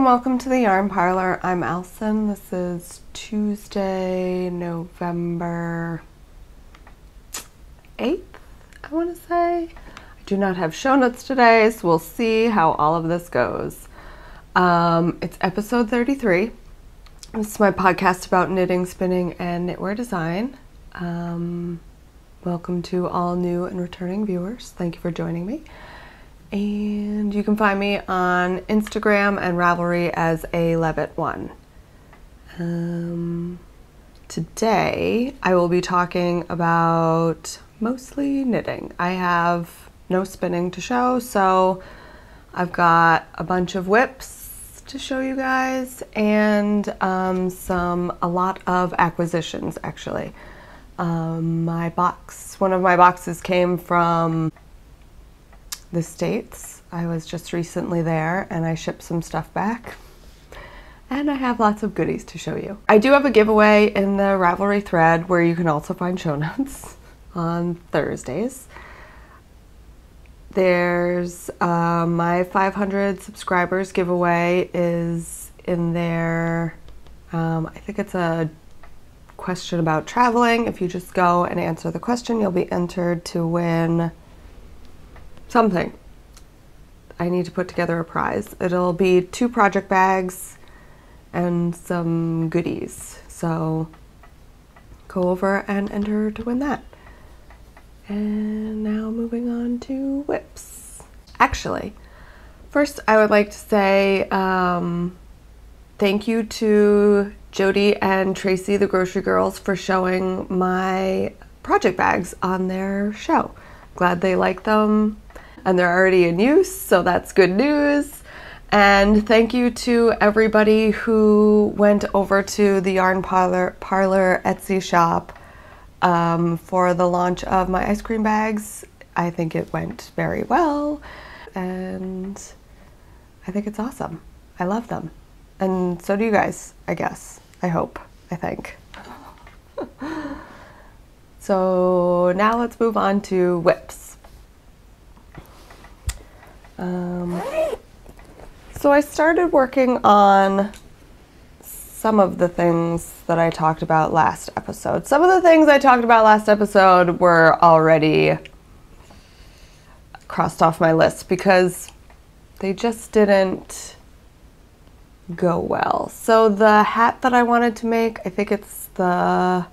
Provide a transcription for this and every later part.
welcome to the Yarn Parlor. I'm Allison. This is Tuesday, November 8th, I want to say. I do not have show notes today, so we'll see how all of this goes. It's episode 33. This is my podcast about knitting, spinning, and knitwear design. Welcome to all new and returning viewers. Thank you for joining me. And you can find me on Instagram and Ravelry as a Levitt1. Today I will be talking about mostly knitting. I have no spinning to show, so I've got a bunch of whips to show you guys and a lot of acquisitions actually. One of my boxes came from the States. I was just recently there and I shipped some stuff back and I have lots of goodies to show you. I do have a giveaway in the Ravelry thread where you can also find show notes on Thursdays. There's my 500 subscribers giveaway is in there. I think it's a question about traveling. If you just go and answer the question, you'll be entered to win something. I need to put together a prize. It'll be 2 project bags and some goodies. So go over and enter to win that. And now moving on to whips. Actually, first I would like to say thank you to Jody and Tracy, the grocery girls, for showing my project bags on their show. Glad they like them. And they're already in use, so that's good news. And thank you to everybody who went over to the Yarn Parlor Etsy shop for the launch of my ice cream bags. I think it went very well, and I think it's awesome. I love them. And so do you guys, I guess. I hope. I think. So now let's move on to whips. So I started working on some of the things that I talked about last episode. Some of the things I talked about last episode were already crossed off my list because they just didn't go well. So the hat that I wanted to make, I think it's I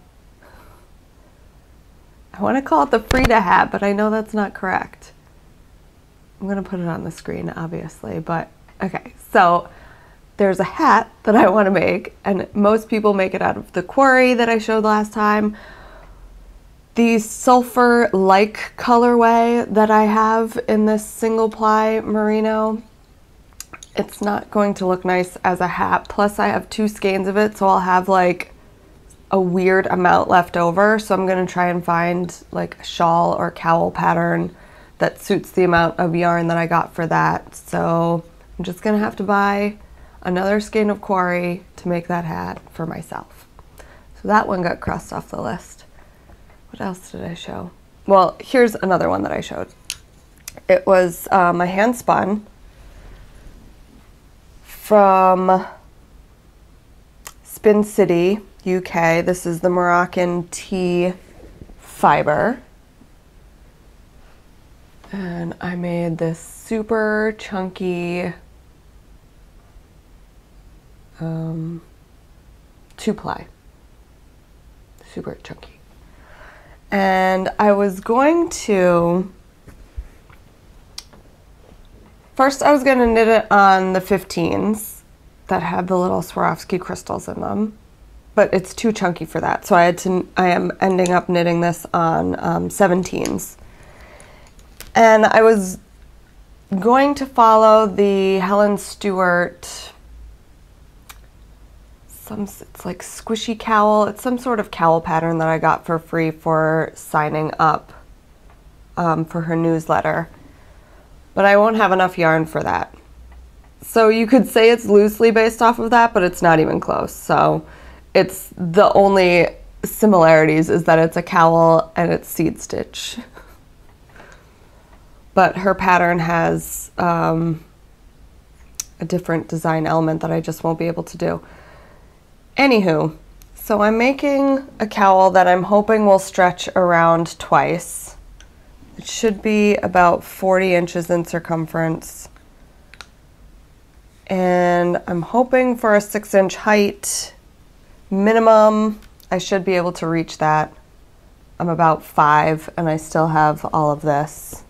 want to call it the Frida hat, but I know that's not correct. I'm going to put it on the screen, obviously, but okay. So there's a hat that I want to make, and most people make it out of the quarry that I showed last time. The sulfur-like colorway that I have in this single ply merino, it's not going to look nice as a hat. Plus I have 2 skeins of it, so I'll have like a weird amount left over. So I'm going to try and find like a shawl or cowl pattern that suits the amount of yarn that I got for that. So I'm just gonna have to buy another skein of quarry to make that hat for myself. So that one got crossed off the list. What else did I show? Well, here's another one that I showed. It was my hand spun from Spin City, UK. This is the Moroccan tea fiber. And I made this super chunky 2-ply. Super chunky. And I was going to, first I was going to knit it on the 15s that have the little Swarovski crystals in them, but it's too chunky for that. So I am ending up knitting this on 17s. And I was going to follow the Helen Stewart, it's like squishy cowl. It's some sort of cowl pattern that I got for free for signing up for her newsletter. But I won't have enough yarn for that. So you could say it's loosely based off of that, but it's not even close. So it's the only similarities is that it's a cowl and it's seed stitch. But her pattern has a different design element that I just won't be able to do. Anywho, so I'm making a cowl that I'm hoping will stretch around twice. It should be about 40 inches in circumference. And I'm hoping for a 6-inch height minimum. I should be able to reach that. I'm about 5 and I still have all of this.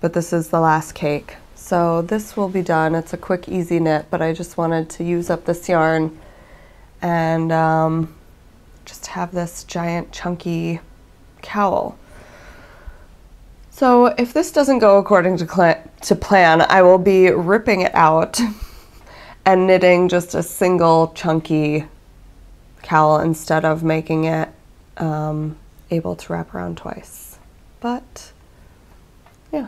But this is the last cake. So this will be done. It's a quick, easy knit, but I just wanted to use up this yarn and just have this giant chunky cowl. So if this doesn't go according to plan, I will be ripping it out and knitting just a single chunky cowl instead of making it able to wrap around twice. But yeah,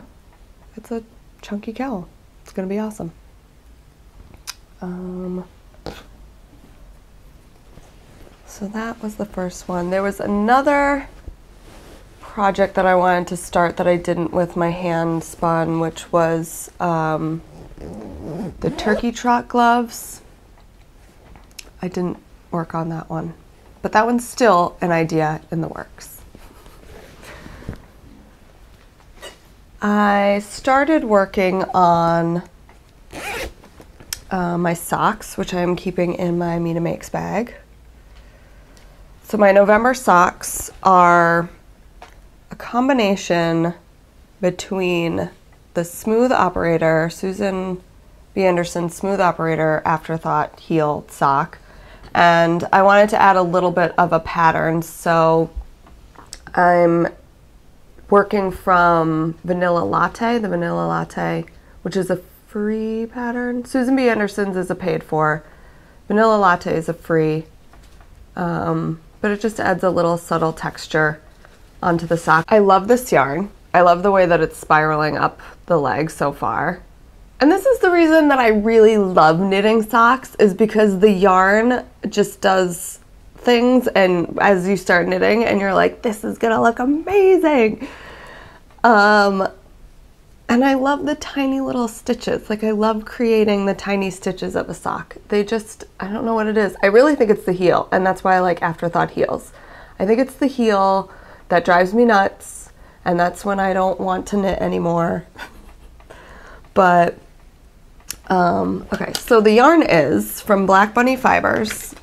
it's a chunky cowl. It's gonna be awesome. So that was the first one. There was another project that I wanted to start that I didn't with my hand spun, which was the turkey trot gloves. I didn't work on that one, but that one's still an idea in the works. I started working on my socks, which I'm keeping in my Mina Makes bag. So my November socks are a combination between the Smooth Operator, Susan B. Anderson Smooth Operator Afterthought heel sock, and I wanted to add a little bit of a pattern, so I'm working from Vanilla Latte, the Vanilla Latte, which is a free pattern. Susan B. Anderson's is a paid for. Vanilla Latte is a free, but it just adds a little subtle texture onto the sock. I love this yarn. I love the way that it's spiraling up the leg so far. And this is the reason that I really love knitting socks, is because the yarn just does things, and as you start knitting and you're like, this is gonna look amazing. And I love the tiny little stitches. Like, I love creating the tiny stitches of a sock. They just, I don't know what it is. I really think it's the heel, and that's why I like Afterthought heels. I think it's the heel that drives me nuts, and that's when I don't want to knit anymore. But, okay, so the yarn is from Black Bunny Fibers,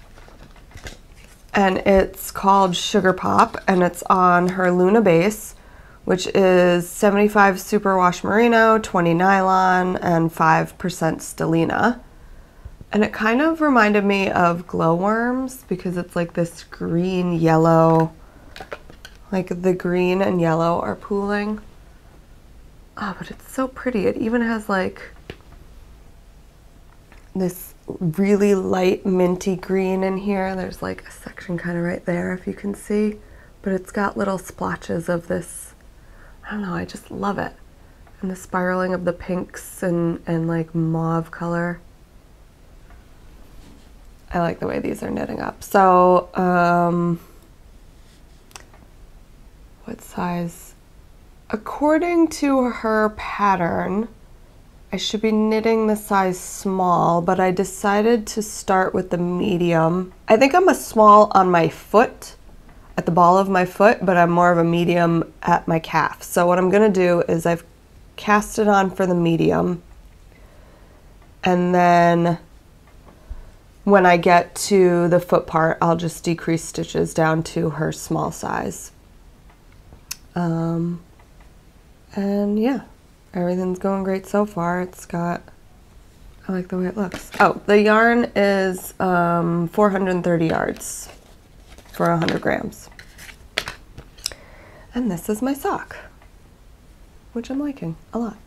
and it's called Sugar Pop, and it's on her Luna base, which is 75 superwash merino, 20 nylon, and 5% stellina. And it kind of reminded me of glowworms because it's like this green yellow, like the green and yellow are pooling. Oh, but it's so pretty. It even has like this really light minty green in here. There's like a section kind of right there if you can see, but it's got little splotches of this, I don't know, I just love it. And the spiraling of the pinks and like mauve color. I like the way these are knitting up. So, what size? According to her pattern, I should be knitting the size small, but I decided to start with the medium. I think I'm a small on my foot, at the ball of my foot, but I'm more of a medium at my calf. So what I'm gonna do is I've cast it on for the medium, and then when I get to the foot part, I'll just decrease stitches down to her small size. And yeah, everything's going great so far. It's got, I like the way it looks. Oh, the yarn is 430 yards for 100 grams. And this is my sock, which I'm liking a lot.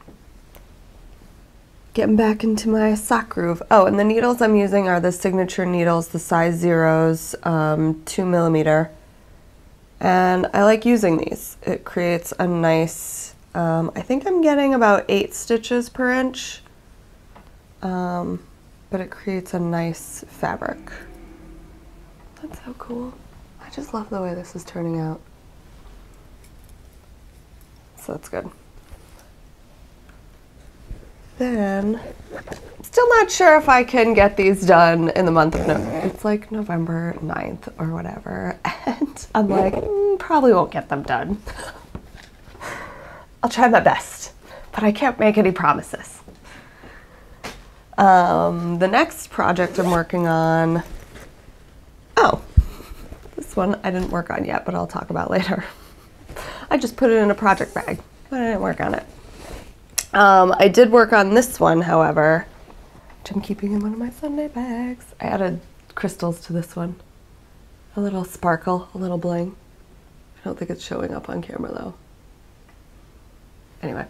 Getting back into my sock groove. Oh, and the needles I'm using are the signature needles, the size zeros, 2mm. And I like using these. It creates a nice, I think I'm getting about 8 stitches per inch, but it creates a nice fabric. That's so cool. I just love the way this is turning out. So that's good. Then Still not sure if I can get these done in the month of November. It's like November 9th or whatever. And I'm like, probably won't get them done. I'll try my best, but I can't make any promises. The next project I'm working on, oh, this one I didn't work on yet, but I'll talk about later. I just put it in a project bag, but I didn't work on it. I did work on this one, however, which I'm keeping in one of my Sunday bags. I added crystals to this one. A little sparkle, a little bling. I don't think it's showing up on camera though. Anyway.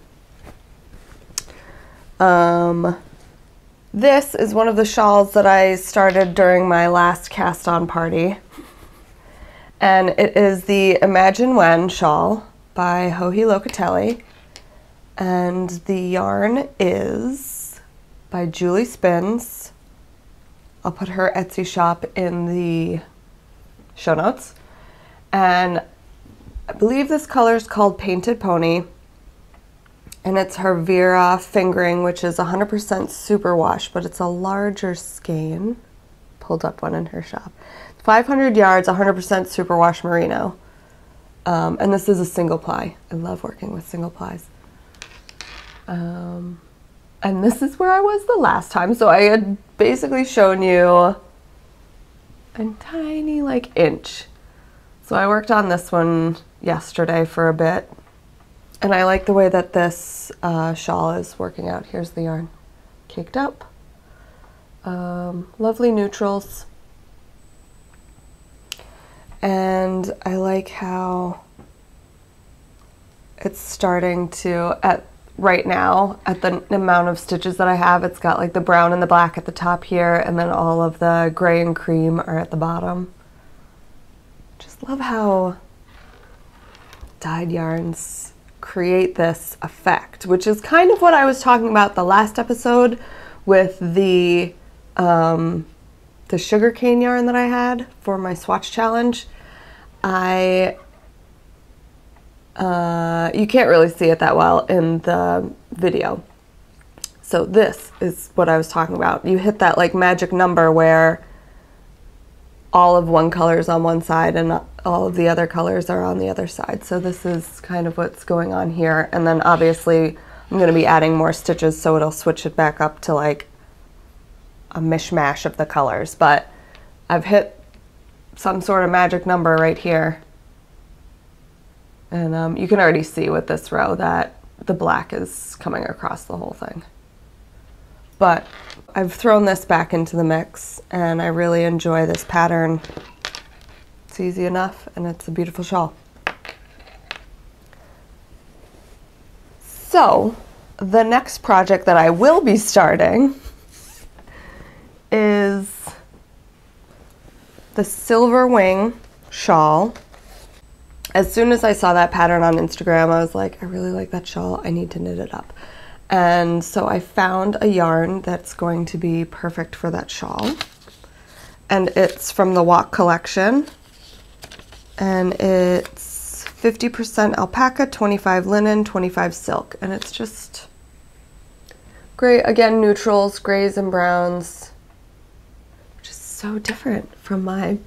This is one of the shawls that I started during my last cast on party. And it is the Imagine When shawl by Joji Locatelli. And the yarn is by Julie Spins. I'll put her Etsy shop in the show notes. And I believe this color is called Painted Pony. And it's her Vera fingering, which is 100% superwash, but it's a larger skein. Pulled up one in her shop. 500 yards, 100% superwash merino. And this is a single ply. I love working with single plies. And this is where I was the last time. So I had basically shown you a tiny like inch. So I worked on this one yesterday for a bit. And I like the way that this shawl is working out. Here's the yarn caked up. Lovely neutrals. And I like how it's starting to, right now, at the amount of stitches that I have, it's got like the brown and the black at the top here, and then all of the gray and cream are at the bottom. Just love how dyed yarns create this effect, which is kind of what I was talking about the last episode with the sugarcane yarn that I had for my swatch challenge. You can't really see it that well in the video. So this is what I was talking about. You hit that like magic number where all of one color is on one side and all of the other colors are on the other side. So this is kind of what's going on here. And then obviously I'm going to be adding more stitches so it'll switch it back up to like a mishmash of the colors. But I've hit some sort of magic number right here. And you can already see with this row that the black is coming across the whole thing. But I've thrown this back into the mix and I really enjoy this pattern. It's easy enough and it's a beautiful shawl. So the next project that I will be starting is the Silver Wing shawl. As soon as I saw that pattern on Instagram, I was like, I really like that shawl. I need to knit it up. And so I found a yarn that's going to be perfect for that shawl. And it's from the Walk collection. And it's 50% alpaca, 25 linen, 25 silk. And it's just great. Again, neutrals, grays and browns. Which is so different from my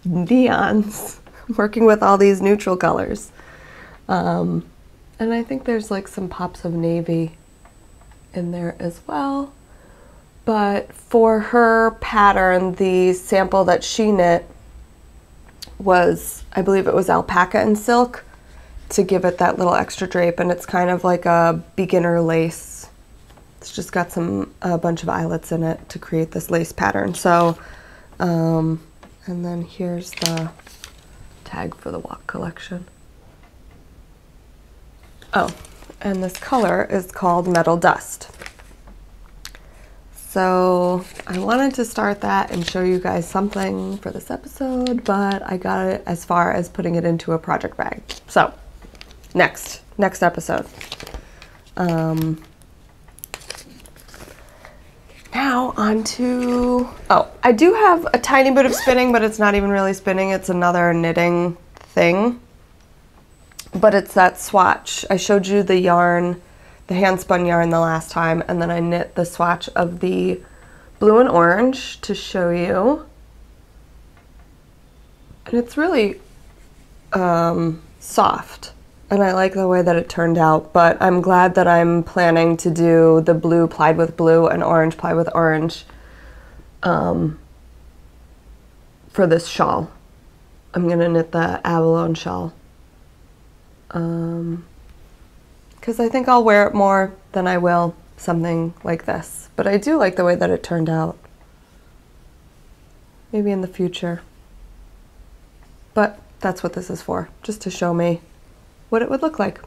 neons. Working with all these neutral colors. And I think there's like some pops of navy in there as well. But for her pattern, the sample that she knit was, I believe it was alpaca and silk to give it that little extra drape, and it's kind of like a beginner lace. It's just got a bunch of eyelets in it to create this lace pattern. So, and then here's the tag for the Walk collection. Oh, and this color is called Metal Dust. So I wanted to start that and show you guys something for this episode, but I got it as far as putting it into a project bag. So next episode. Now on to, oh, I do have a tiny bit of spinning, but it's not even really spinning. It's another knitting thing. But it's that swatch. I showed you the yarn the hand spun yarn the last time, and then I knit the swatch of the blue and orange to show you. And it's really soft, and I like the way that it turned out, but I'm glad that I'm planning to do the blue plied with blue and orange plied with orange for this shawl. I'm gonna knit the abalone shawl because I think I'll wear it more than I will something like this, but I do like the way that it turned out. Maybe in the future. But that's what this is for, just to show me what it would look like.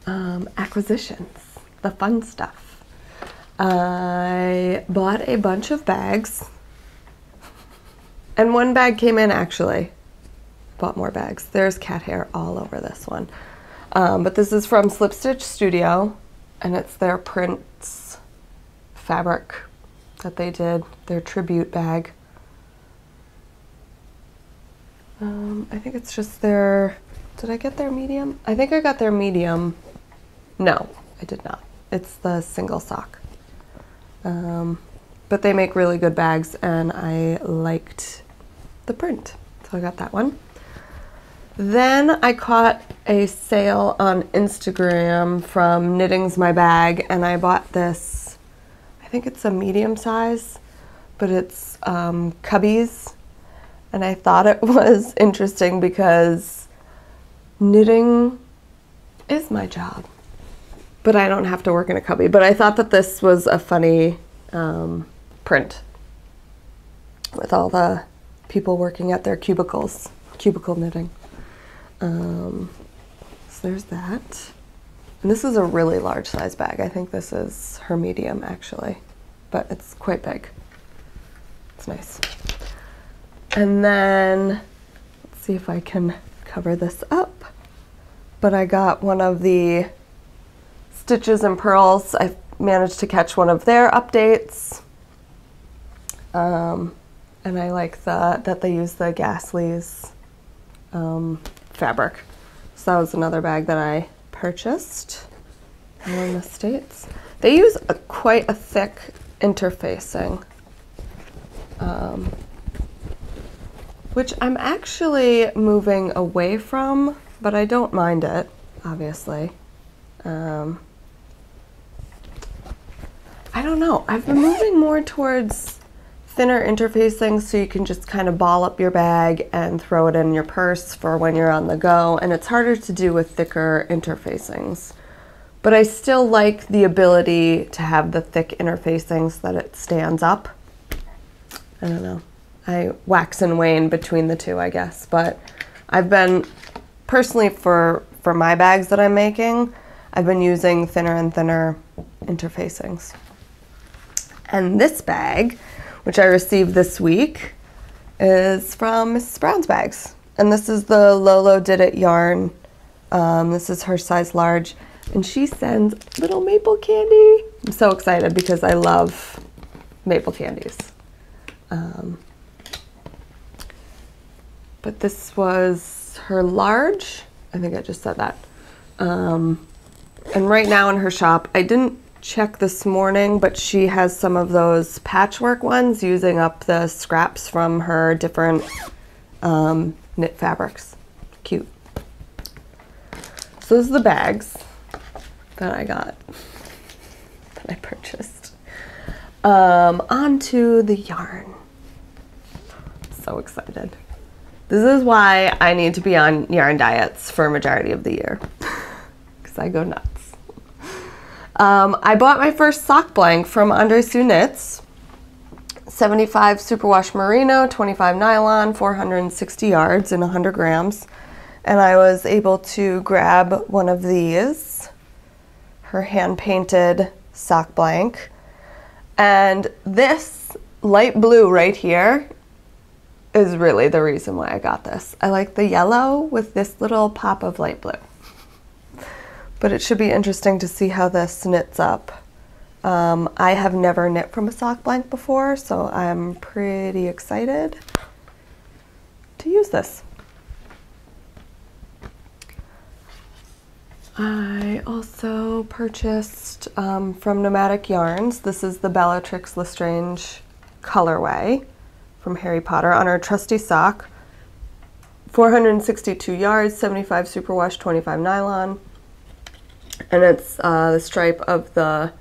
Acquisitions, the fun stuff. I bought a bunch of bags, and one bag came in actually. Bought more bags. There's cat hair all over this one. But this is from Slip Stitch Studio, and it's their Prince fabric that they did, their tribute bag. I think it's just their, did I get their medium? I think I got their medium. No, I did not. It's the single sock. But they make really good bags, and I liked the print, so I got that one. Then I caught a sale on Instagram from Knitting's My Bag, and I bought this, I think it's a medium size, but it's cubbies. And I thought it was interesting because knitting is my job, but I don't have to work in a cubby. But I thought that this was a funny print with all the people working at their cubicles, cubicle knitting. So there's that. And this is a really large size bag. I think this is her medium actually, but it's quite big. It's nice. And then, let's see if I can cover this up. But I got one of the Stitches and Pearls. I managed to catch one of their updates. And I like that they use the Gasly's fabric. So that was another bag that I purchased in the States. They use quite a thick interfacing. Which I'm actually moving away from, but I don't mind it, obviously. I don't know, I've been moving more towards thinner interfacing so you can just kind of ball up your bag and throw it in your purse for when you're on the go, and it's harder to do with thicker interfacings. But I still like the ability to have the thick interfacings so that it stands up. I don't know. I wax and wane between the two, I guess, but I've been, personally for my bags that I'm making, I've been using thinner and thinner interfacings. And this bag, which I received this week, is from Mrs. Brown's Bags. And this is the Lolo Did It yarn. This is her size large, and she sends little maple candy. I'm so excited because I love maple candies. But this was her large. I think I just said that. And right now in her shop, I didn't check this morning, but she has some of those patchwork ones using up the scraps from her different knit fabrics. Cute. So those are the bags that I got, that I purchased. Onto the yarn. So excited. This is why I need to be on yarn diets for a majority of the year, because I go nuts. I bought my first sock blank from Andre Sue Knits. 75 superwash merino, 25 nylon, 460 yards and 100 grams. And I was able to grab one of these, her hand-painted sock blank. And this light blue right here is really the reason why I got this. I like the yellow with this little pop of light blue. But it should be interesting to see how this knits up. I have never knit from a sock blank before, so I'm pretty excited to use this. I also purchased from Nomadic Yarns. This is the Bellatrix Lestrange colorway from Harry Potter on our trusty sock. 462 yards, 75 superwash, 25 nylon. And it's the stripe of the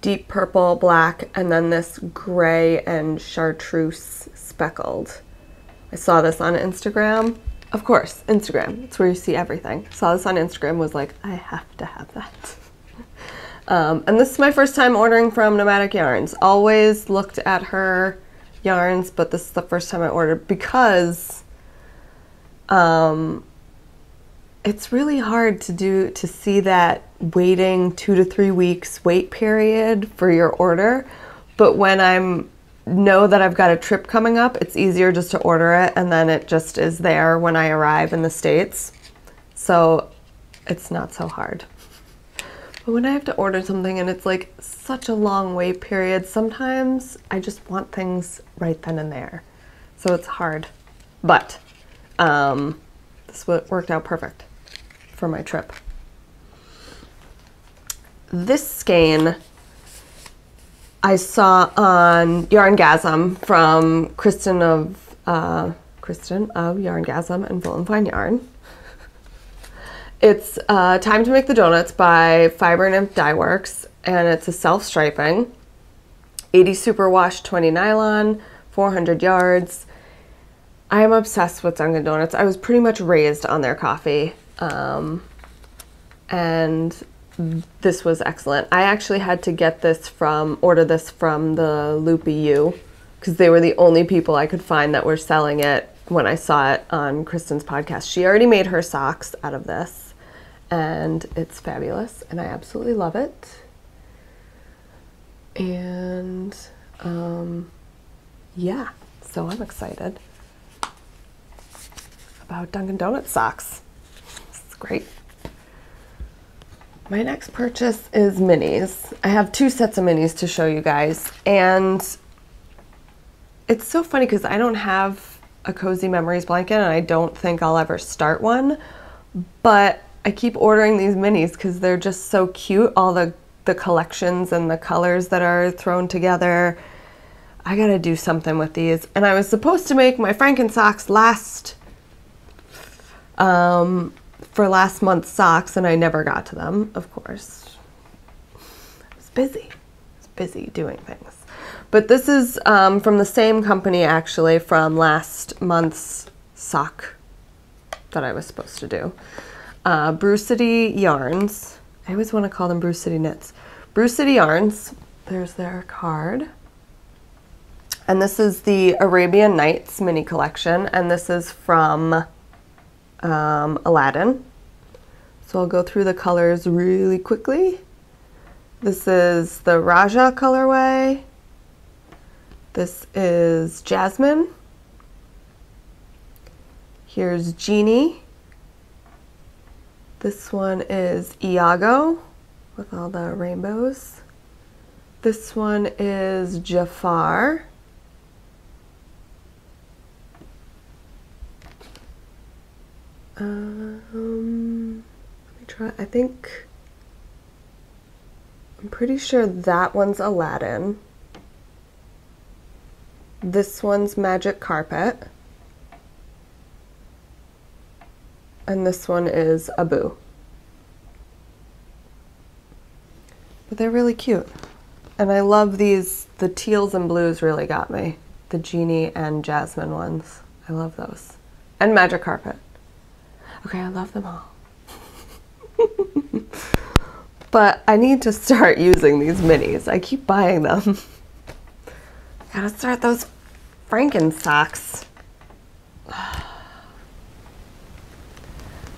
deep purple, black, and then this gray and chartreuse speckled. I saw this on Instagram. Of course, Instagram. It's where you see everything. Saw this on Instagram, was like, I have to have that. And this is my first time ordering from Nomadic Yarns. Always looked at her yarns, but this is the first time I ordered because it's really hard to see that waiting 2 to 3 weeks wait period for your order. But when know that I've got a trip coming up, it's easier just to order it and then it just is there when I arrive in the States. So it's not so hard. But when I have to order something and it's like such a long wait period, sometimes I just want things right then and there. So it's hard. But this worked out perfect for my trip. This skein I saw on Yarngasm from Kristen of Yarngasm and Full and Fine Yarn. It's Time to Make the Donuts by Fiber Nymph Dye Works, and it's a self-striping, 80 superwash, 20 nylon, 400 yards. I am obsessed with Dunkin' Donuts. I was pretty much raised on their coffee, and this was excellent. I actually had to order this from the Loopy U, because they were the only people I could find that were selling it when I saw it on Kristen's podcast. She already made her socks out of this, and it's fabulous, and I absolutely love it. And yeah, so I'm excited about Dunkin' Donuts socks. It's great. My next purchase is minis. I have 2 sets of minis to show you guys, and it's so funny because I don't have a Cozy Memories blanket and I don't think I'll ever start one, but I keep ordering these minis because they're just so cute, all the collections and the colors that are thrown together. I gotta do something with these. And I was supposed to make my Franken socks for last month's socks, and I never got to them, of course. I was busy doing things. But this is from the same company, actually, from last month's sock that I was supposed to do. Brew City Yarns. I always want to call them Brew City Knits. Brew City Yarns. There's their card. And this is the Arabian Nights mini collection, and this is from Aladdin. So I'll go through the colors really quickly. This is the Raja colorway. This is Jasmine. Here's Genie. This one is Iago with all the rainbows. This one is Jafar. Let me try. I'm pretty sure that one's Aladdin. This one's Magic Carpet. And this one is Abu. But they're really cute. And I love these, the teals and blues really got me. The Genie and Jasmine ones. I love those. And Magic Carpet. Okay, I love them all. But I need to start using these minis. I keep buying them. Gotta start those Franken socks.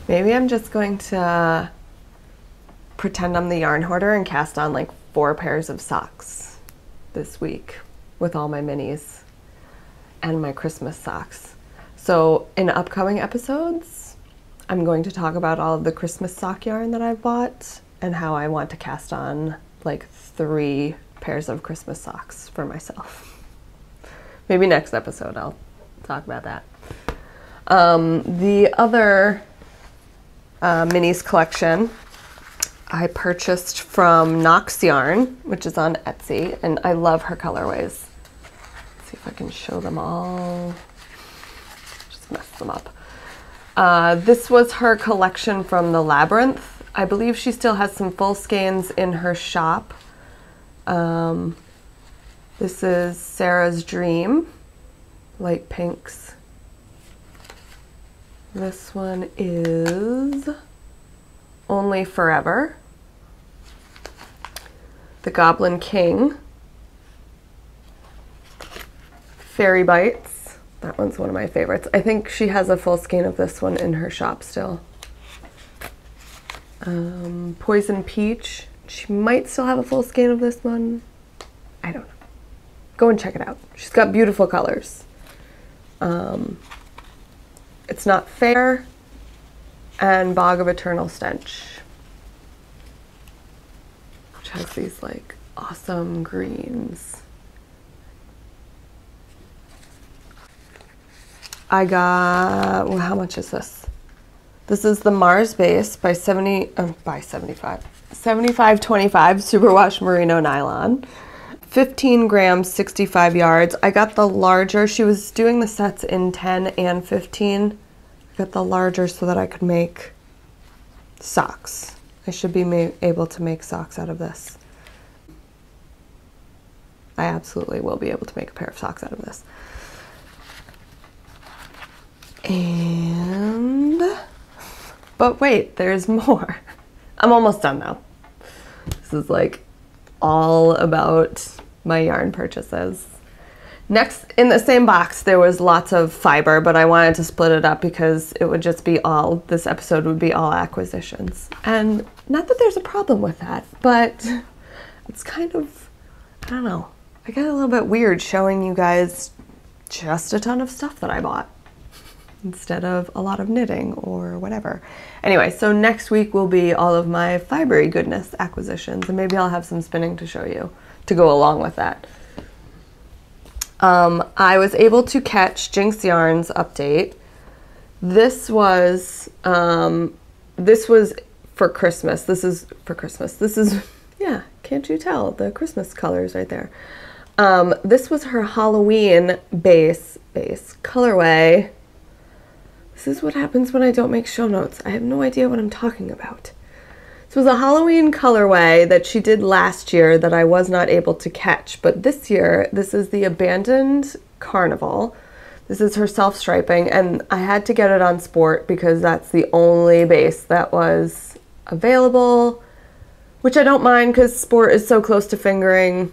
Maybe I'm just going to pretend I'm the yarn hoarder and cast on like 4 pairs of socks this week with all my minis and my Christmas socks. So in upcoming episodes, I'm going to talk about all of the Christmas sock yarn that I've bought and how I want to cast on like 3 pairs of Christmas socks for myself. Maybe next episode I'll talk about that. The other minis collection. I purchased from Knox Yarn, which is on Etsy, and I love her colorways. Let's see if I can show them all. Just mess them up. This was her collection from the Labyrinth. I believe she still has some full skeins in her shop. This is Sarah's Dream, light pinks. This one is Only Forever. The Goblin King. Fairy Bites. That one's one of my favorites. I think she has a full skein of this one in her shop still. Poison Peach. She might still have a full skein of this one. I don't know. Go and check it out. She's got beautiful colors. It's Not Fair and Bog of Eternal Stench, which has these like awesome greens. I got, well, how much is this? This is the Mars base by 7525 superwash merino nylon. 15 grams, 65 yards. I got the larger. She was doing the sets in 10 and 15. I got the larger so that I could make socks. I should be able to make socks out of this. I absolutely will be able to make a pair of socks out of this. But wait, there's more. I'm almost done now. This is like all about my yarn purchases. Next, in the same box, there was lots of fiber, but I wanted to split it up because it would just be all, this episode would be all acquisitions. And not that there's a problem with that, but it's kind of, I don't know, I get a little bit weird showing you guys just a ton of stuff that I bought instead of a lot of knitting or whatever. Anyway, so next week will be all of my fibery goodness acquisitions, and maybe I'll have some spinning to show you to go along with that. I was able to catch Jinx Yarn's update. This was for Christmas. This is for Christmas. This is, yeah, can't you tell? The Christmas colors right there. This was her Halloween base colorway. This is what happens when I don't make show notes. I have no idea what I'm talking about. This was a Halloween colorway that she did last year that I was not able to catch, but this year, this is the Abandoned Carnival. This is her self-striping, and I had to get it on Sport because that's the only base that was available, which I don't mind because Sport is so close to fingering,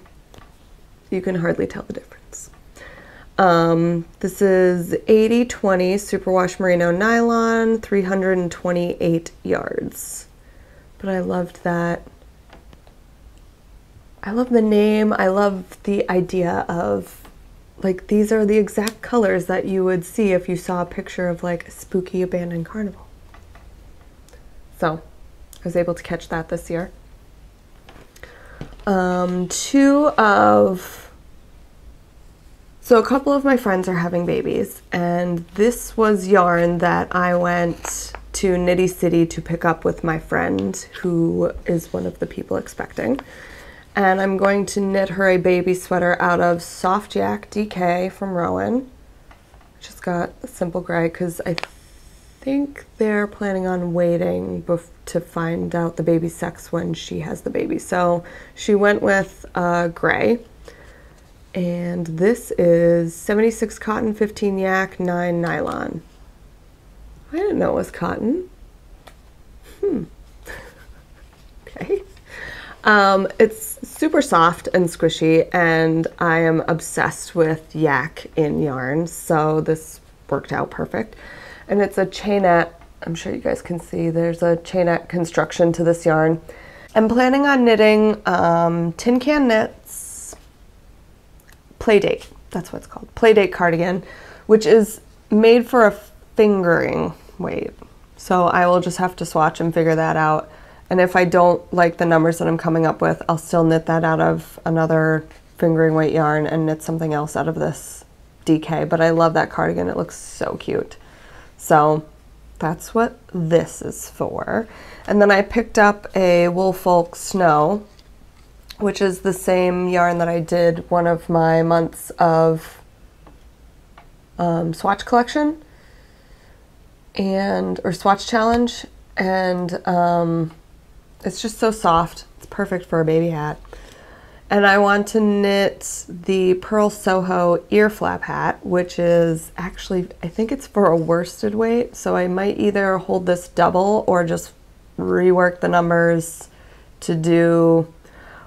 you can hardly tell the difference. This is 80/20 superwash merino nylon, 328 yards. But I loved that. I love the name. I love the idea of, like, these are the exact colors that you would see if you saw a picture of like a spooky abandoned carnival. So I was able to catch that this year. So a couple of my friends are having babies, and this was yarn that I went to Knitty City to pick up with my friend who is one of the people expecting. And I'm going to knit her a baby sweater out of Soft Yak DK from Rowan. Just got a simple gray because I think they're planning on waiting to find out the baby sex when she has the baby. So she went with gray. And this is 76 cotton, 15 yak, 9 nylon. I didn't know it was cotton. Okay. It's super soft and squishy, and I am obsessed with yak in yarn, so this worked out perfect. And it's a chainette. I'm sure you guys can see there's a chainette construction to this yarn. I'm planning on knitting Tin Can Knits Playdate, that's what it's called, Playdate cardigan, which is made for a fingering weight. So I will just have to swatch and figure that out. And if I don't like the numbers that I'm coming up with, I'll still knit that out of another fingering weight yarn and knit something else out of this DK. But I love that cardigan, it looks so cute. So That's what this is for. And then I picked up a Woolfolk Snow, which is the same yarn that I did one of my months of swatch collection or swatch challenge, and it's just so soft. It's perfect for a baby hat. And I want to knit the Pearl Soho ear flap hat, which is actually, I think it's for a worsted weight, so I might either hold this double or just rework the numbers to do,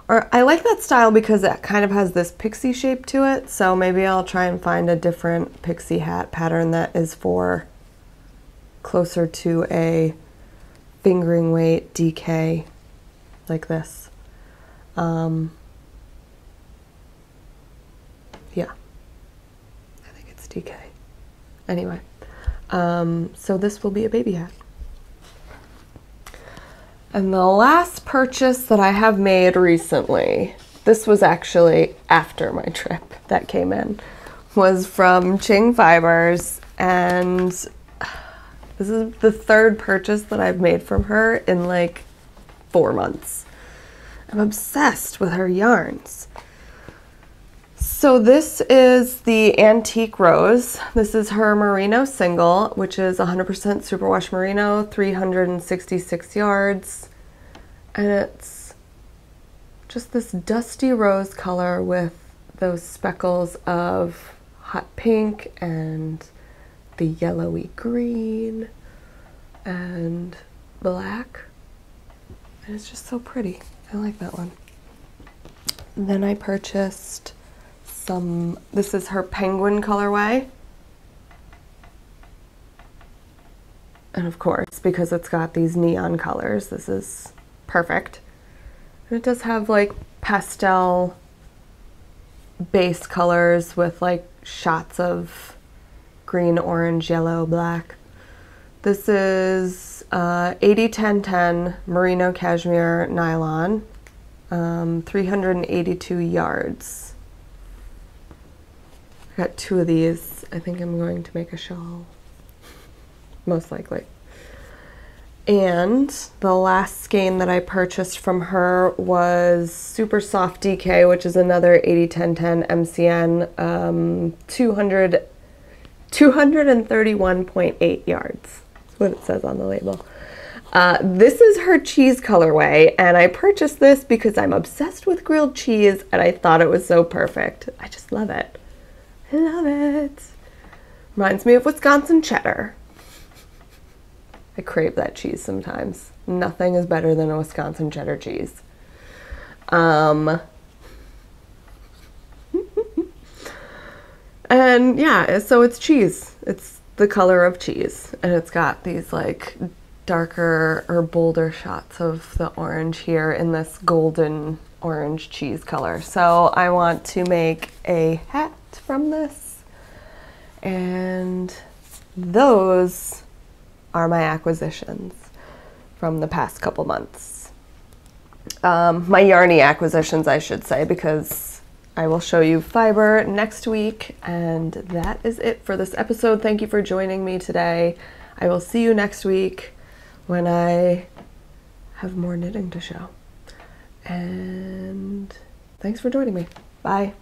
or I like that style because it kind of has this pixie shape to it, so maybe I'll try and find a different pixie hat pattern that is for closer to a fingering weight DK like this. Yeah, I think it's DK. Anyway, so this will be a baby hat. And the last purchase that I have made recently, this was actually after my trip that came in, was from Ching Fibers, and this is the third purchase that I've made from her in like 4 months. I'm obsessed with her yarns. So this is the Antique Rose. This is her merino single, which is 100% superwash merino, 366 yards. And it's just this dusty rose color with those speckles of hot pink and the yellowy green and black. And it's just so pretty. I like that one. And then I purchased this is her penguin colorway. And of course, because it's got these neon colors, this is perfect. And it does have like pastel base colors with like shots of green, orange, yellow, black. This is 80-10-10 merino cashmere nylon, 382 yards. I got 2 of these. I think I'm going to make a shawl, most likely. And the last skein that I purchased from her was Super Soft DK, which is another 80-10-10 MCN, 231.8 yards. That's what it says on the label. This is her cheese colorway, and I purchased this because I'm obsessed with grilled cheese, and I thought it was so perfect. I just love it. I love it. Reminds me of Wisconsin cheddar. I crave that cheese sometimes. Nothing is better than a Wisconsin cheddar cheese. And yeah, so it's cheese. It's the color of cheese. And it's got these like darker or bolder shots of the orange here in this golden orange cheese color. So I want to make a hat from this. And those are my acquisitions from the past couple months. My yarny acquisitions, I should say, because I will show you fiber next week. And that is it for this episode. Thank you for joining me today. I will see you next week when I have more knitting to show. And thanks for joining me. Bye.